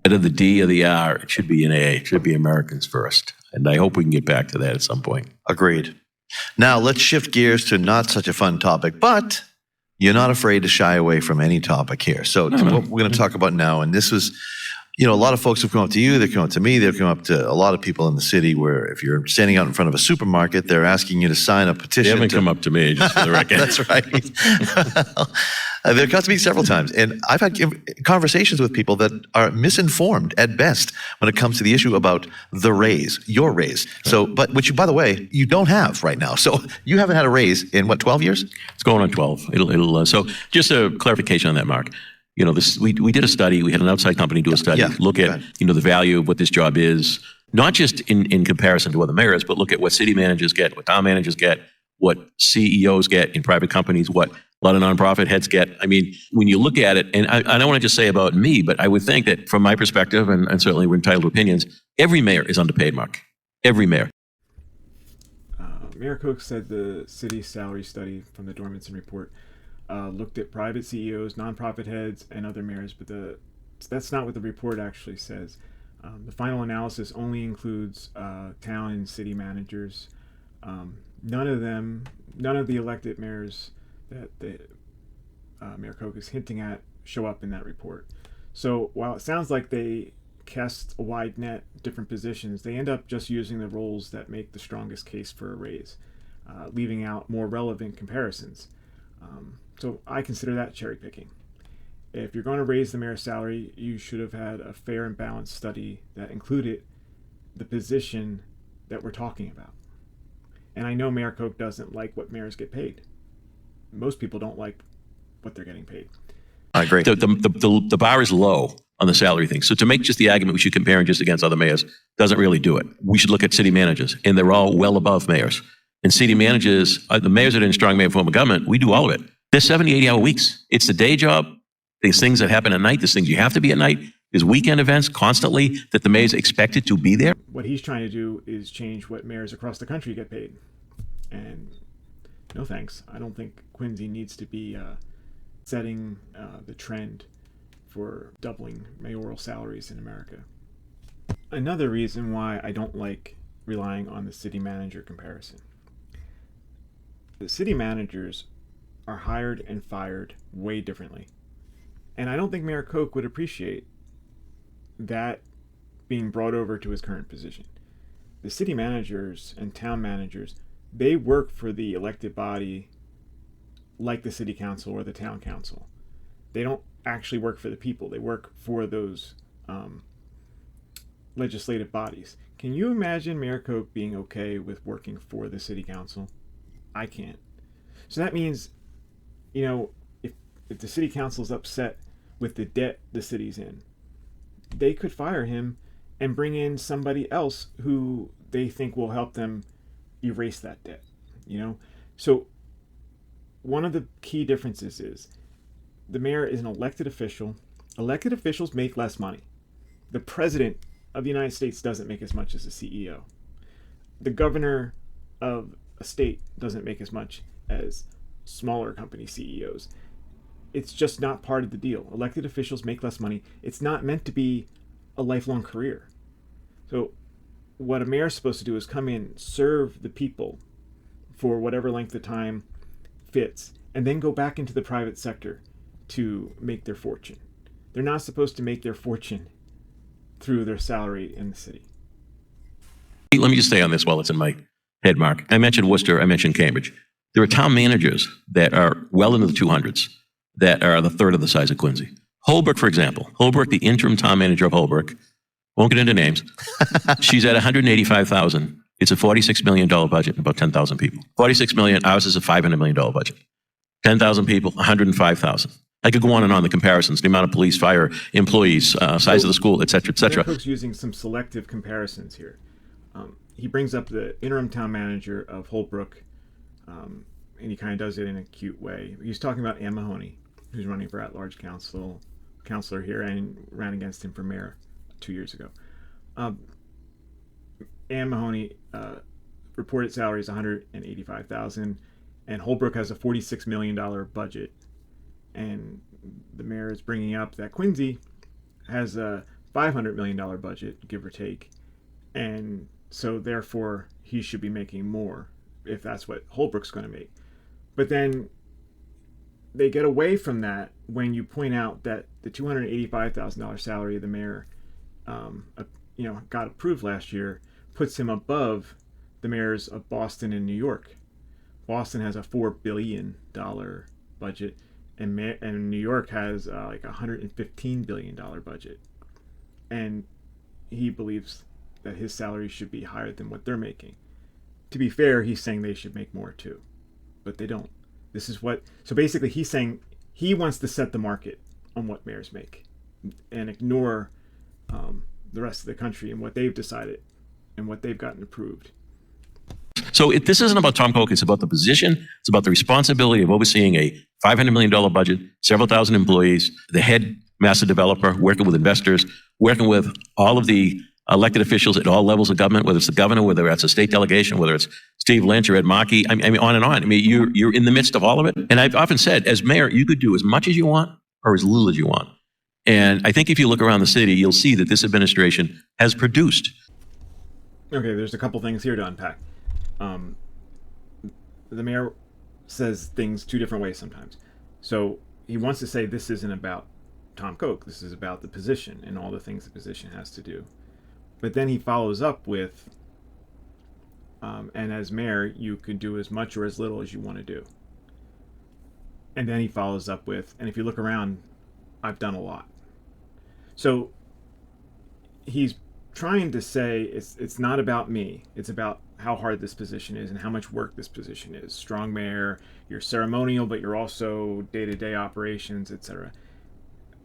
Instead of the D or the R, it should be an A. It should be Americans first. And I hope we can get back to that at some point. Agreed. Now let's shift gears to not such a fun topic, but you're not afraid to shy away from any topic here. So what we're going to talk about now, and this was, a lot of folks have come up to you, they've come up to me, they've come up to a lot of people in the city where if you're standing out in front of a supermarket, they're asking you to sign a petition. They haven't come up to me, just for the record. That's right. They've come to me several times, and I've had conversations with people that are misinformed at best when it comes to the issue about the raise, your raise. So, which, by the way, you don't have right now. So you haven't had a raise in, 12 years? It's going on 12. So just a clarification on that, Mark. We did a study. We had an outside company do a study, look at, the value of what this job is, not just in comparison to other mayors, but look at what city managers get, what town managers get, what CEOs get in private companies, what a lot of nonprofit heads get. I mean, when you look at it, and I don't want to just say about me, but I would think that from my perspective, and certainly we're entitled to opinions, every mayor is underpaid, Mark. Every mayor. Mayor Koch said the city salary study from the Dormanson report looked at private CEOs, nonprofit heads, and other mayors, but that's not what the report actually says. The final analysis only includes town and city managers. None of the elected mayors that Mayor Koch is hinting at show up in that report. So while it sounds like they cast a wide net, different positions, they end up just using the roles that make the strongest case for a raise, leaving out more relevant comparisons. So I consider that cherry picking. If you're going to raise the mayor's salary, you should have had a fair and balanced study that included the position that we're talking about. And I know Mayor Koch doesn't like what mayors get paid. Most people don't like what they're getting paid. I agree. The bar is low on the salary thing. So to make just the argument we should compare him just against other mayors doesn't really do it. We should look at city managers, and they're all well above mayors. And city managers, the mayors that are in strong mayor form of government, we do all of it. They're 70, 80-hour weeks. It's the day job. There's things that happen at night. There's things you have to be at night. There's weekend events constantly that the mayor's expected to be there. What he's trying to do is change what mayors across the country get paid. And no thanks. I don't think Quincy needs to be setting the trend for doubling mayoral salaries in America. Another reason why I don't like relying on the city manager comparison. The city managers are hired and fired way differently. And I don't think Mayor Koch would appreciate that being brought over to his current position. The city managers and town managers, they work for the elected body like the city council or the town council. They don't actually work for the people. They work for those legislative bodies. Can you imagine Mayor Koch being okay with working for the city council? I can't. So that means, if the city council is upset with the debt the city's in, they could fire him and bring in somebody else who they think will help them erase that debt. So one of the key differences is the mayor is an elected official. Elected officials make less money. The president of the United States doesn't make as much as the CEO. The governor of a state doesn't make as much as smaller company CEOs. It's just not part of the deal. Elected officials make less money. It's not meant to be a lifelong career. So what a mayor is supposed to do is come in, serve the people for whatever length of time fits, and then go back into the private sector to make their fortune. They're not supposed to make their fortune through their salary in the city. Let me just stay on this while it's in my head, Mark. I mentioned Worcester, I mentioned Cambridge. There are town managers that are well into the 200s that are the third of the size of Quincy. Holbrook, for example. Holbrook, the interim town manager of Holbrook, won't get into names. She's at $185,000. It's a $46 million budget, about 10,000 people. $46 million, ours is a $500 million budget. 10,000 people, $105,000. I could go on and on the comparisons, the amount of police, fire, employees, size of the school, et cetera, et cetera. Koch's using some selective comparisons here. He brings up the interim town manager of Holbrook, and he kind of does it in a cute way. He's talking about Ann Mahoney, who's running for at-large counselor here and ran against him for mayor 2 years ago. Ann Mahoney reported salary is $185,000, and Holbrook has a $46 million budget. And the mayor is bringing up that Quincy has a $500 million budget, give or take. And so therefore he should be making more if that's what Holbrook's going to make. But then they get away from that when you point out that the $285,000 salary of the mayor, got approved last year, puts him above the mayors of Boston and New York. Boston has a $4 billion budget, and New York has like a $115 billion budget. And he believes that his salary should be higher than what they're making. To be fair, he's saying they should make more too, but they don't. So basically he's saying he wants to set the market on what mayors make and ignore the rest of the country and what they've decided and what they've gotten approved. So this isn't about Tom Koch. It's about the position. It's about the responsibility of overseeing a $500 million budget, several thousand employees, the head master developer, working with investors, working with all of the elected officials at all levels of government, whether it's the governor, whether it's a state delegation, whether it's Steve Lynch or Ed Markey, I mean, on and on. I mean, you're in the midst of all of it. And I've often said, as mayor, you could do as much as you want or as little as you want. And I think if you look around the city, you'll see that this administration has produced. Okay, there's a couple things here to unpack. The mayor says things two different ways sometimes. So he wants to say this isn't about Tom Koch. This is about the position and all the things the position has to do. But then he follows up with, and as mayor, you can do as much or as little as you want to do. And then he follows up with, and if you look around, I've done a lot. So he's trying to say it's not about me. It's about how hard this position is and how much work this position is. Strong mayor, you're ceremonial, but you're also day-to-day operations, etc.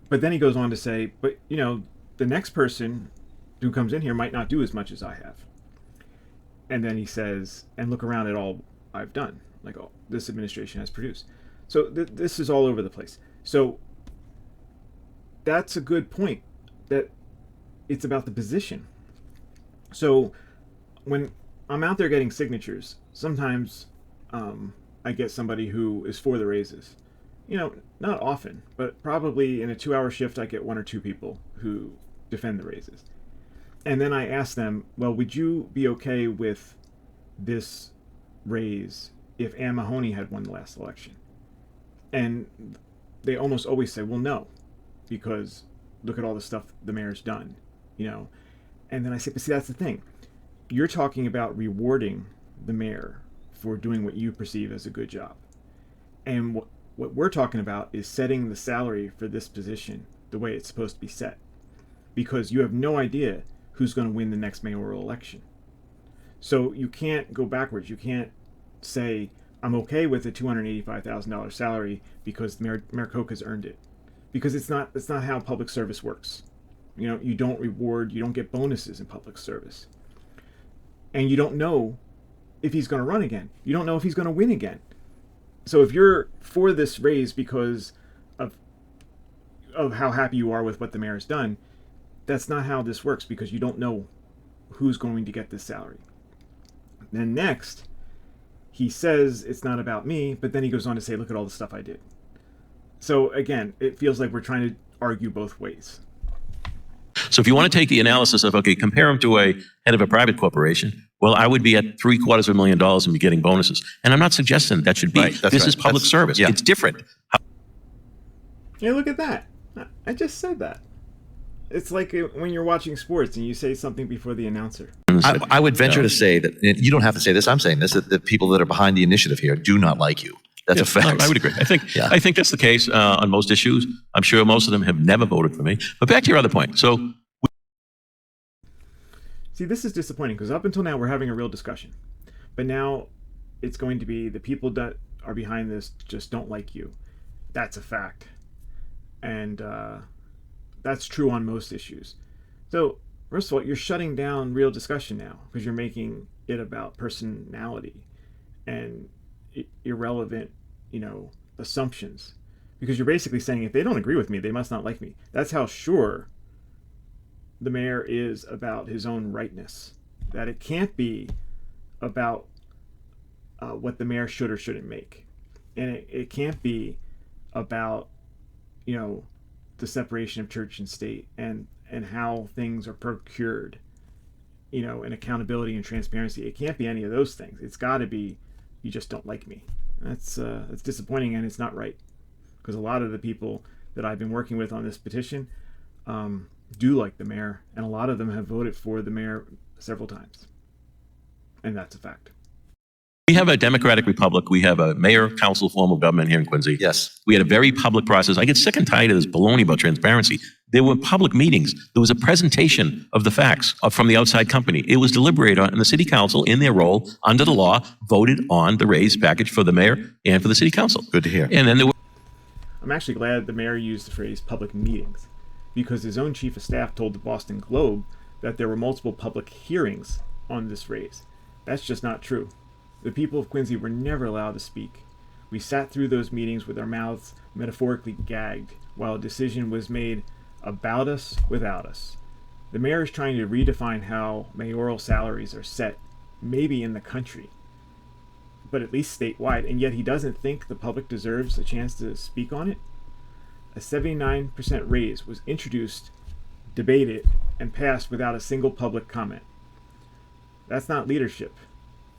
But then he goes on to say, but the next person who comes in here might not do as much as I have. And then he says, and look around at all I've done, like all this administration has produced. So this is all over the place. So that's a good point, that it's about the position. So when I'm out there getting signatures, sometimes I get somebody who is for the raises. Not often, but probably in a 2-hour shift, I get 1 or 2 people who defend the raises. And then I ask them, well, would you be okay with this raise if Ann Mahoney had won the last election? And they almost always say, well, no, because look at all the stuff the mayor's done, And then I say, but see, that's the thing. You're talking about rewarding the mayor for doing what you perceive as a good job. And what we're talking about is setting the salary for this position the way it's supposed to be set. Because you have no idea who's going to win the next mayoral election. So you can't go backwards. You can't say, I'm okay with a $285,000 salary because Mayor Koch has earned it. Because it's not how public service works. You don't reward, you don't get bonuses in public service. And you don't know if he's going to run again. You don't know if he's going to win again. So if you're for this raise because of how happy you are with what the mayor has done, that's not how this works, because you don't know who's going to get this salary. Then next, he says it's not about me, but then he goes on to say, look at all the stuff I did. So again, it feels like we're trying to argue both ways. So if you want to take the analysis of, okay, compare him to a head of a private corporation, well, I would be at $750,000 and be getting bonuses. And I'm not suggesting that should be. Right, this is public service. Yeah. It's different. Yeah, look at that. I just said that. It's like when you're watching sports and you say something before the announcer. I would venture to say that, and you don't have to say this, I'm saying this, that the people that are behind the initiative here do not like you. That's a fact. I would agree. I think that's the case on most issues. I'm sure most of them have never voted for me. But back to your other point. So, see, this is disappointing because up until now we're having a real discussion, but now it's going to be the people that are behind this just don't like you. That's a fact, and that's true on most issues. So, first of all, you're shutting down real discussion now because you're making it about personality and irrelevant, assumptions. Because you're basically saying if they don't agree with me, they must not like me. That's how sure the mayor is about his own rightness. That it can't be about what the mayor should or shouldn't make. And it can't be about, the separation of church and state and and how things are procured, and accountability and transparency. It can't be any of those things. It's got to be, you just don't like me. That's disappointing, and it's not right, because a lot of the people that I've been working with on this petition do like the mayor, and a lot of them have voted for the mayor several times, and that's a fact. We have a democratic republic. We have a mayor council form of government here in Quincy. Yes. We had a very public process. I get sick and tired of this baloney about transparency. There were public meetings. There was a presentation of the facts from the outside company. It was deliberated on, and the city council, in their role under the law, voted on the raise package for the mayor and for the city council. Good to hear. And then there were I'm actually glad the mayor used the phrase public meetings, because his own chief of staff told the Boston Globe that there were multiple public hearings on this raise. That's just not true. The people of Quincy were never allowed to speak. We sat through those meetings with our mouths metaphorically gagged while a decision was made about us without us. The mayor is trying to redefine how mayoral salaries are set, maybe in the country, but at least statewide, and yet he doesn't think the public deserves a chance to speak on it. A 79% raise was introduced, debated, and passed without a single public comment. That's not leadership.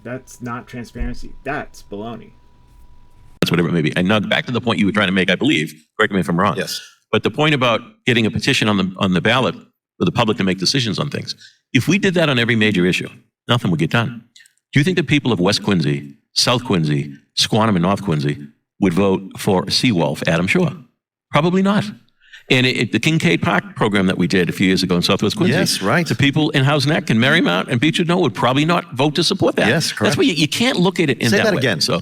That's not transparency. That's baloney. that's whatever it may be. And now back to the point you were trying to make, I believe, correct me if I'm wrong. Yes. But the point about getting a petition on the ballot for the public to make decisions on things, if we did that on every major issue, nothing would get done. Do you think the people of West Quincy, South Quincy, Squantum, and North Quincy would vote for a seawall for Adam Shore? Probably not. And the Kincaid Park program that we did a few years ago in Southwest Quincy. Yes, right. The people in House Neck and Marymount and Beechwood Knoll would probably not vote to support that. Yes, correct. That's why you can't look at it in Say that way. again. So,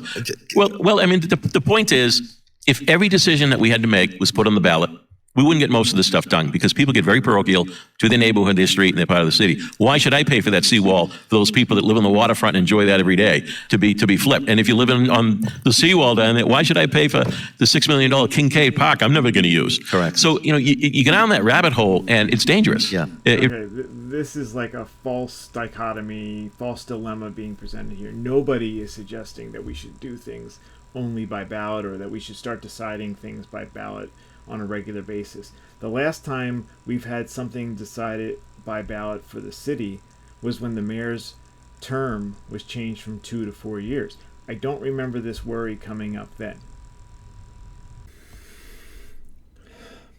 well, I mean, the point is, if every decision that we had to make was put on the ballot, we wouldn't get most of this stuff done, because people get very parochial to their neighborhood, their street, and their part of the city. Why should I pay for that seawall for those people that live on the waterfront and enjoy that every day to be flipped? And if you live on the seawall down there, why should I pay for the $6 million Kincaid Park I'm never going to use? Correct. So, you get down that rabbit hole, and it's dangerous. Yeah. Okay, this is like a false dichotomy, false dilemma being presented here. Nobody is suggesting that we should do things only by ballot, or that we should start deciding things by ballot on a regular basis. The last time we've had something decided by ballot for the city was when the mayor's term was changed from 2 to 4 years. I don't remember this worry coming up then.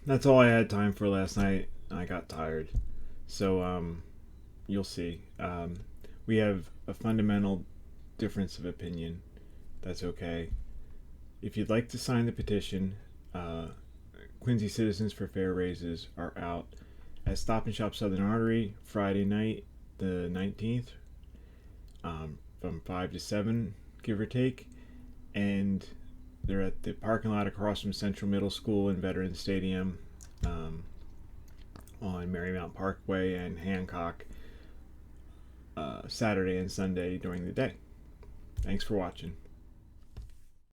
That's all I had time for last night. I got tired. So you'll see. We have a fundamental difference of opinion. That's okay. If you'd like to sign the petition, Quincy Citizens for Fair Raises are out at Stop and Shop Southern Artery Friday night, the 19th, from 5 to 7, give or take. And they're at the parking lot across from Central Middle School and Veterans Stadium on Merrymount Parkway and Hancock, Saturday and Sunday during the day. Thanks for watching.